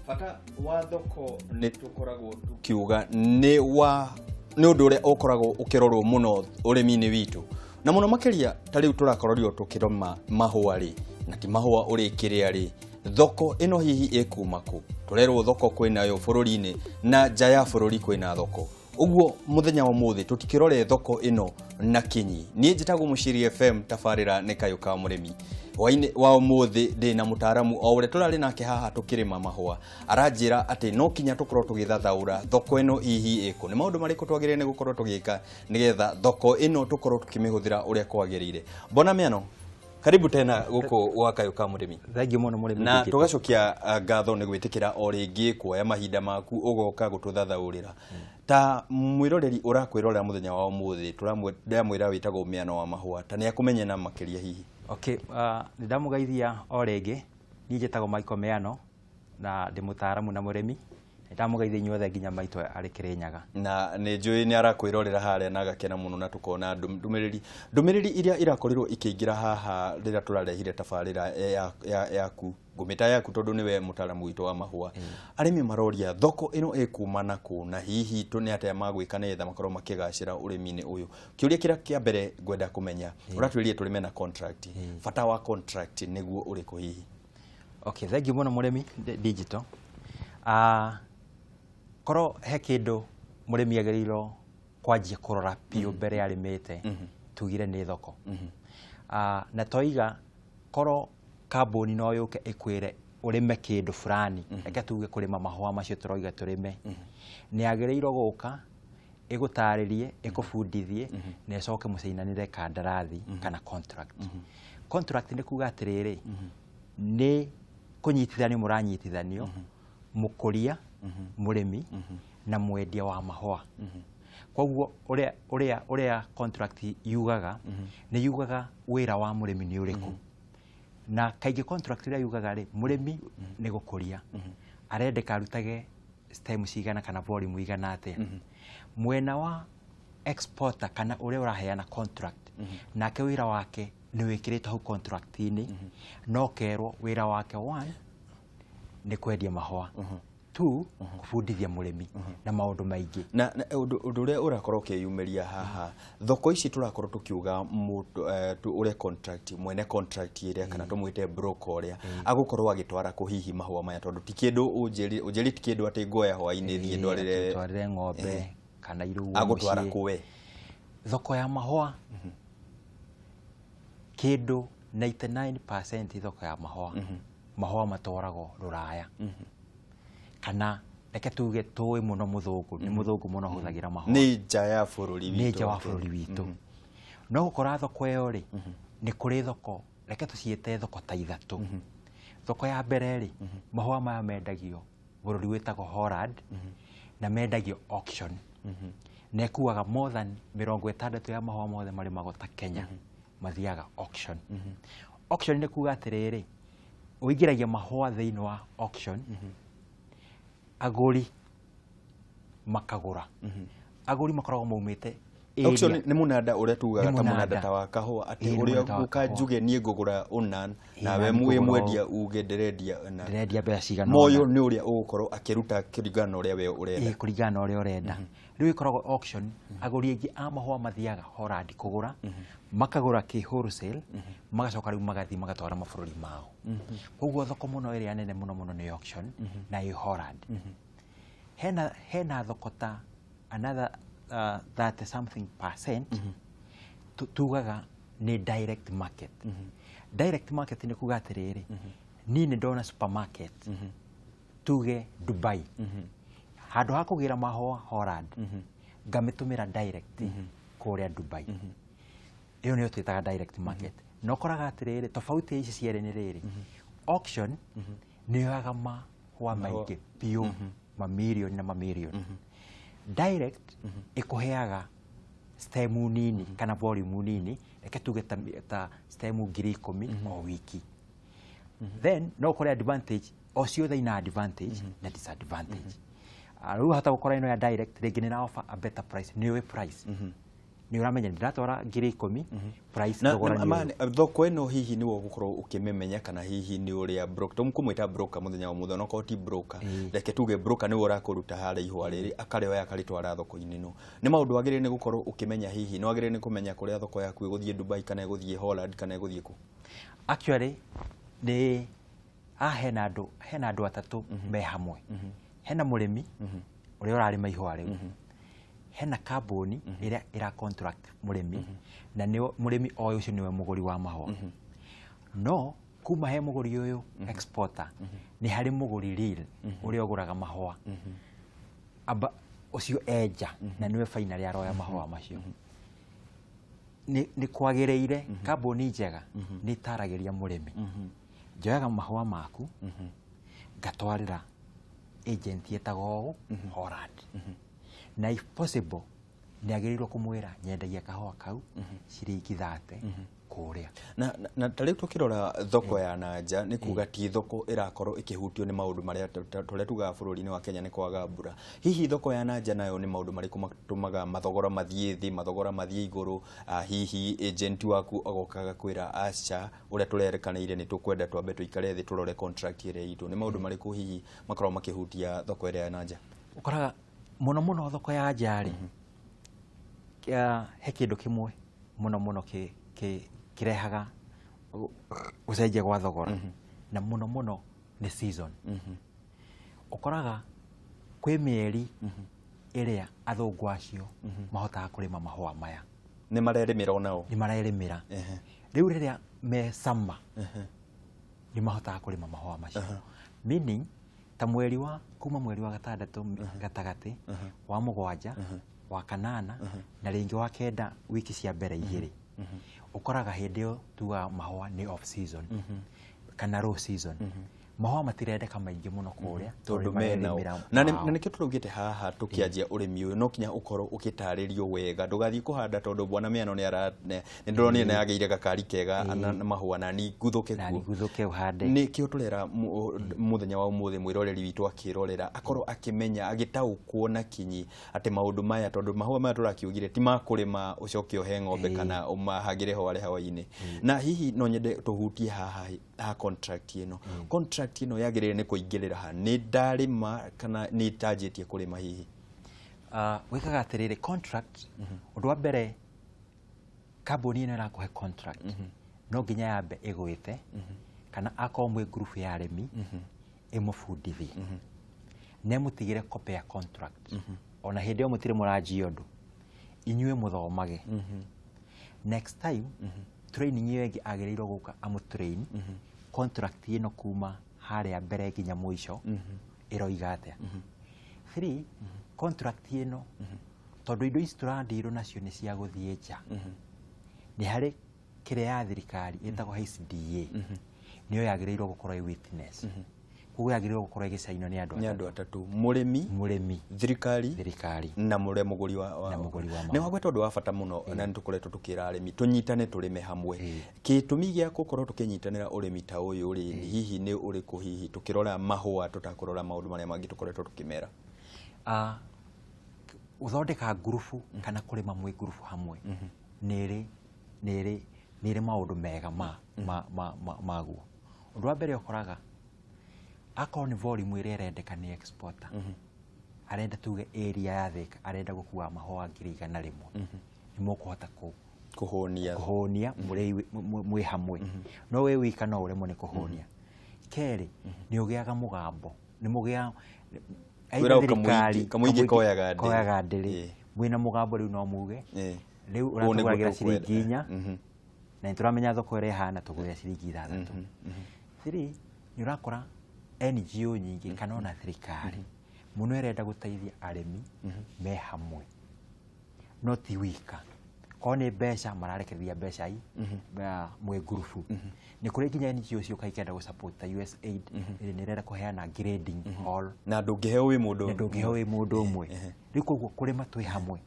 Fata wa thoko nĩ tũkoragwo tukiuga nĩ ũndũ ũrĩa ũkoragwo ũkĩrorwo mũno ũrĩmi-inĩ witũ. Na mũno makĩria ta rĩu tũrakorwo tũkĩroma mahũa rĩ, na ti mahũa ũrĩ kĩrĩa rĩ. Thoko ĩno hihi ĩkuma kũ? Tũrerwo thoko kwĩnayo bũrũri-inĩ na nja ya bũrũri kwĩna thoko. Uguo muthenya wa muthi tutikirore thoko ĩno na kinyi. Niĩ njĩtagwo Muciri FM, tabarĩra nĩ Kayu ka Murimi. Wa muthi ndĩna mũtaramu o ũrĩa tũrarĩ nake haha tũkĩrĩma mahũa. Aranjĩra atĩ no kinya tũkorwo tũgĩthathaũra thoko ĩno hihi ĩkũ. Nĩ maũndũ marĩkũ twagĩrĩire nĩ gũkorwo tũgĩka nĩgetha thoko ĩno tũkorwo tũkĩmĩhũthĩra ũrĩa kwagĩrĩire. Mbona mĩano, karibu tena gũkũ gwa Kayu ka Murimi. Thengiũ mũno Murimi. Na tũgacokia ngatho nĩ gwĩtĩkĩra o rĩngĩ kuoya mahinda maku ũgoka gũtũthathaũrĩra. Ta mwiroreri ũrakwĩrorera muthenya wa ũmũthĩ ndamwĩra wĩtagwo mĩano wa mahũa, ta nĩ akũmenye na makĩria hihi. Okay, ndamugeithia o rĩngĩ. Niĩ njĩtagwo Michael Mĩano na ndĩ mũtaramu na mũrĩmi. Ndamugeithia inyuothe nginya maitũ arĩ Kĩrĩnyaga. Na nĩ njũĩ nĩ arakwĩrorera harĩa na agakena mũno na tukona ndũmĩrĩri iria irakorirwo ikĩingĩra haha rĩrĩa tũrarehire tabarĩra yaku ngũmĩta yaku tondũ nĩwe mũtaramu witũ wa mahũa. Arĩmi maroria thoko ĩno ĩkuma nakũ na hihi nĩ atĩa magwĩka nĩgetha makorwo makĩgacĩra ũrĩmi-inĩ ũyũ. Kĩũria kĩrĩa kĩa mbere ngwenda kũmenya, ũratwĩrire tũrĩme na contract. Bata wa contract nĩguo ũrĩkũ hihi? Okay, thengiũ mũno Mũrĩmi Digital. Korwo he kĩndũ mũrĩmi agĩrĩirwo kwanjia kũrora piũ mbere arĩmĩte, tugire nĩ thoko. Na toiga korwo kambuni no yũke ĩkwĩre ũrĩme kĩndũ fulani, reke tuge kũrĩma mahũa macio tũroiga tũrĩme, nĩ agĩrĩirwo gũka ĩgũtarĩrie, ĩkũbundithie na ĩcoke mũcainanĩre kandarathi kana contract. Contract nĩ kuga atĩrĩrĩ, nĩ kũnyitithanio mũranyitithanio mũkũria, mũrĩmi na mwendia wa mahũa. Koguo ũrĩa contract yugaga nĩ yugaga wĩra wa mũrĩmi nĩ ũrĩkũ. Na kaingĩ contract ĩrĩa yugaga rĩ, mũrĩmi nĩ gũkũria arendeka arutage stem cigana kana volume igana atĩa. Mwena wa exporter kana ũrĩa ũraheana contract, nake wĩra wake nĩ wĩkĩrĩtwo hau contract-inĩ, no kerwo wĩra wake 1 nĩ kwendia mahũa, 2 kũbundithia mũrĩmi na maũndũ maingĩ. Na ũndũ ũrĩa ũrakorwo ũkĩyumĩria haha, thoko ici tũrakorwo tũkiuga ũrĩa contract, mwene contract ĩrĩa kana tũmwĩte broker ũrĩa agũkorwo agĩtwara kũhihi mahũa maya, tondũ ti kĩndũ ũnjĩri ti kĩndũ atĩ ngoya hwainĩ thiĩ twarĩre ng'ombe kana irũguo mũciĩ. Agũtwara kũwe thoko ya mahũa, kĩndũ 99% thoko ya mahũa, mahũa matwaragwo Rũraya. Kana reke tuge tũĩ mũno mũthũngũ, nĩ mũthũngũ mũno hũthagĩra mahũa. Nĩ nja ya bũrũri witũ. Nĩ nja wa bũrũri witũ. No gũkora thoko ĩyo rĩ, nĩ kũrĩ thoko, reke tũciĩte thoko ta ithatũ. Thoko ya mbere rĩ, mahũa maya mendagio bũrũri wĩtagwo Holland na mendagio auction. Na ĩkuaga more than 60% ya mahũa mothe marĩ magota Kenya mathiaga auction. Auction nĩ kuga atĩrĩrĩ, ũingĩragia mahũa thĩinĩ wa auction, agũri makagũra. Agũri makoragwo maumĩte auction nĩ mũnanda ũrĩa tugaga ta mũnanda ta wa kahũa, atĩ ũrĩa ũkanjuge niĩ ngũgũra unan nawe mwendia uge ndĩrendia mbeca cigana. Moyo nĩ ũrĩa ũgũkorwo akĩruta kũringana na ũrĩa we ũrenda. Kũringana na ũrĩa ũrenda. Rĩu ĩkoragwo auction, agũri aingĩ a mahũa mathiaga Holland kũgũra, makagũra kĩ wholesale, magacoka rĩu magathiĩ magatwara mabũrũri mao. Koguo thoko mũno ĩrĩa nene mũno nĩ auction na ĩ Holland. Hena thoko ta another 30 something percent tugaga nĩ direct market. Direct market nĩ kuga atĩrĩrĩ, niĩ nĩ ndona supermarket tuge Dubai, handũ ha kũgĩra mahũa Holland, ngamĩtũmĩra direct kũrĩa Dubai. Ĩyo nĩyo twĩtaga direct market. No ũkoraga atĩrĩrĩ, tofauti ici cierĩ nĩ rĩrĩ, auction nĩ yoyaga mahũa maingĩ piũ, mamirioni na mamirioni. Direct ĩkũheaga stem nini kana volume nini, reke tuge ta stem 10,000 o wiki. Then no ũkore advantage, o ciothe ina advantage na disadvantage. Rĩu hata gũkora ĩno ya direct rĩngĩ nĩ na offer a better price, nĩ ũĩ price. ni uramenya ndiratwara 10,000 price thogora thoko eno hihi ni wo gukorwo ukimemenya kana hihi ni uria broker tumkumwita broker muthenya wa mutho no koti broker reke tuge broker ni urakuruta hara ihwa riri akareo yakaritwara thoko-ini no ni maundu agire ni gukorwo ukimenya hihi no agire ni kumenya kuria thoko yaku iguthie Dubai kana iguthie Holland kana iguthie ku actually de hena andu atatu me hamwe hena murimi uria urarima ihwa riu hena kambuni iria ira contract murimi na ni murimi oyo ucio niwe muguri wa mahua no kuma he muguri uyu exporter ni hari muguri real uria oguraga mahua aba ucio eja na niwe final ya roya mahua macio ni kwagireire kambuni njega ni taragiria murimi njoyaga mahua maku ngatwarira agent yetago Holland na if possible ni agirirwo kumwira nyendagia kahua kau ciringi 30 kuria na tariu tukirora thoko ya nanja ni kuga ti thoko irakorwo ikihutio ni maundu maria tole tuga bururi-ini wa Kenya ni kwaga mbura hihi thoko ya nanja nayo ni maundu mariku matumaga mathogora mathie thi mathogora mathie iguru hihi agent waku agokaga kwira acha uria turerekanire ni tukwenda twambe tuikare thi turore contract ire itu ni maundu mariku hihi makorwo makihutia thoko ire ya nanja ukoraga muno thoko ya njari he kindu kimwe muno kirehaga ucenjia gwa thogora na muno ni season ukoraga kwi mieri iria athungu acio mahotaga kurima mahua maya ni marerimira onao ni marerimira riu riria me summer ni mahotaga kurima mahua macio meaning ta mweri wa kuma mweri wa gatandatu gatagati wa mugwanja wa kanana na ringi wa kenda wiki cia mbere igiri ukoraga hindio tuga mahua ni off season kana low season mahua matirendeka maingi muno kuria tondu mena na nikio turugite haha tukianjia urimi uyu no kinya ukorwo ukitaririo wega ndugathie kuhanda tondu bwana miano ni ara ni ndoroni na yageire gakari kega na mahua na ni guthuke uhande nikio turera muthenya wa umuthi mwiroreri witu akirorera akorwo akimenya agitaukwo na kinyi ati maundu maya tondu mahua maya turakiugire ti makurima ucoke ohe ng'ombe kana umahagire ho ari hawa-ini na hihi no nyende tuhutie haha contract ino ino yagirire ni kuingirira ha ni ndarima kana ni tajitie kurima hihi wikaga atiriri contract undu wa mbere kambuni ino irakuhe contract no nginya yambe igwite kana akorwo mwe group ya arimi imufundithie nemutigire copy ya contract ona hindi yo mutire muraji undu inyue muthomage next time training iyo ingi agirirwo guka amu train contract ino kuma haria mbere nginya mwisho iroiga atia 3 contract ino tondu indo ici turandirwo nacio ni cia guthie nja ni hari kiria ya thirikari itago HDA niyo yagirirwo gukorwo i witness kugo yagirirwo gukorwo igicaino ni andu atatu murimi thirikari na muguri wa ni wagwe tondu wa bata muno na nitukoretwo tukira arimi tunyitane turime hamwe kitumi gia gukorwo tukinyitanira urimi ta uyu ri hihi ni uriku hihi tukirora mahua tutakurora maundu maria mangi tukoretwo tukimera uthondeka grupu kana kurima mwe grupu hamwe niri maundu mega maguo undu wa mbere ukoraga akorwo ni volume iria irendeka ni exporter arenda tuge area ya Thika arenda gukua mahua 100 rimwe ni mukuhota kuhonia mwe hamwe no we wika no uremwo ni kuhonia keri ni ugiaga mugambo ni mugia kamuingi koyaga ndiri mwina mugambo riu no muge riu uratuguragira ciringi 4 na nituramenya thoko ire hana tugure ciringi 6 3 ni urakora NGO nyingi kana ona thirikari muno irenda guteithia arimi me hamwe no ti wika kone besha mararekeria besha i mwe grupu ni kuri kinya NGO cio kaikenda gu support ta USAID ni renda kuheana grading hall na ndungiheo wi mundu umwe riko kuri matwi hamwe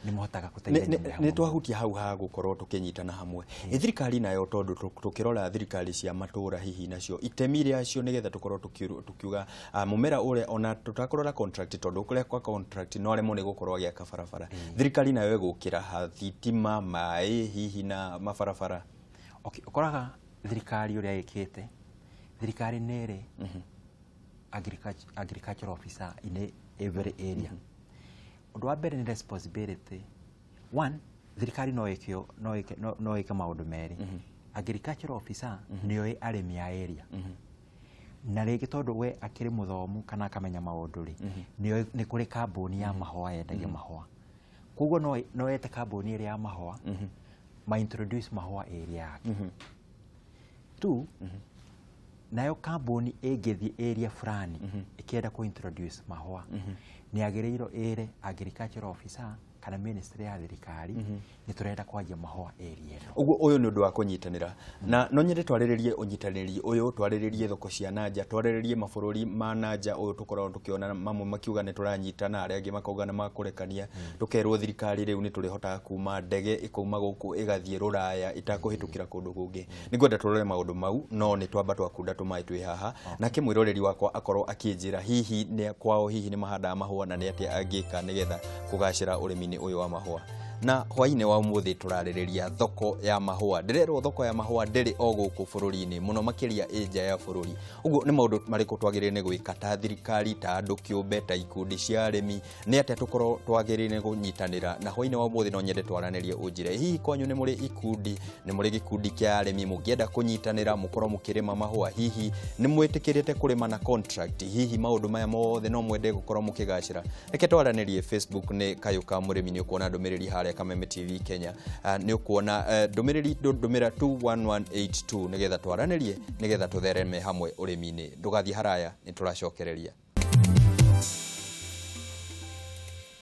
nĩ mũhotaga gũteithania nĩ twahutia hau ha gũkorwo tũkĩnyitana hamwe thirikari nayo tondũ tũkĩrora thirikari cia matũra hihi nacio itemi rĩacio nĩgetha tũkorwo tukiuga mũmera ũrĩa ona tũtakũrora contract tondũ kũrĩa kwa contract no aremwo nĩ gũkorwo agĩaka barabara thirikari nayo ĩgũkĩra thitima maĩ hihi na mabarabara. Okay, ũkoraga thirikari ũrĩa ĩkĩte thirikari nĩrĩ agricultural officer in every area. Ũndũ wa mbere nĩ responsibility. One, thirikari no ĩke maũndũ merĩ. Agricultural officer nĩoĩ arĩmi a area. Na rĩngĩ tondũ we akĩrĩ mũthomu kana akamenya maũndũ rĩ nĩ kũrĩ kambuni ya mahũa yendagia mahũa. Koguo no ete kambuni ĩrĩa ya mahũa ma introduce mahũa area yake. Two, nayo kambuni ĩngĩthiĩ area fulani ĩkĩenda ku introduce mahũa nĩ agĩrĩirwo ĩre agricultural officer kana ministry ya thirikari nĩ tũrenda kwanjia mahũa area ĩno. Ũguo ũyũ nĩ ũndũ wa kũnyitanĩra na no nyende twarĩrĩrie ũnyitanĩri ũyũ twarĩrĩrie thoko cia nanja twarĩrĩrie mabũrũri ma nanja ũyũ tũkoragwo tũkĩona mamwe makiuga nĩ tũranyitana arĩa angĩ makauga nĩ makũrekania tũkerwo thirikari rĩu nĩ tũrĩhotaga kuma ndege ĩkauma gũkũ ĩgathiĩ rũraya ĩtakũhĩtũkĩra kũndũ kũngĩ. Nĩngwenda tũrore maũndũ mau no nĩ twamba twakunda tũmaĩ twĩ haha na kĩmwĩroreri wakwa akorwo akĩnjĩra hihi nĩ kwao hihi nĩ mahandaga mahũa na nĩ atĩa angĩka nĩgetha kũgacĩra ũrĩmi ũyũ wa mahũa. Na hwainĩ wa ũmũthĩ tũrarĩrĩria thoko ya mahũa. Ndĩrerwo thoko ya mahũa ndĩrĩ o gũkũ bũrũri-inĩ mũno makĩria nja ya bũrũri. Ũguo nĩ maũndũ marĩkũ twagĩrĩire nĩ gwĩka ta thirikari ta andũ kĩũmbe ta ikundi cia arĩmi nĩ atĩa tũkorwo twagĩrĩire kũnyitanĩra na hwainĩ wa ũmũthĩ no nyende twaranĩrie ũnjĩre hihi kwanyu nĩ mũrĩ ikundi nĩ mũrĩ gĩkundi kĩa arĩmi mũngĩenda kũnyitanĩra mũkorwo mũkĩrĩma mahũa hihi nĩ mwĩtĩkĩrĩte kũrĩma na contract hihi maũndũ maya mothe no mwende gũkorwo mũkĩgacĩra. Reke twaranĩrie Facebook nĩ Kayu ka Murimi nĩ ũkuona ndũmĩrĩri harĩa Kameme TV Kenya nĩ ũkuona ndũmĩrĩri ndũmĩra 21182 nĩgetha twaranĩrie nĩgetha tũthereme hamwe ũrĩmi-inĩ ndũgathiĩ haraya nĩ tũracokereria.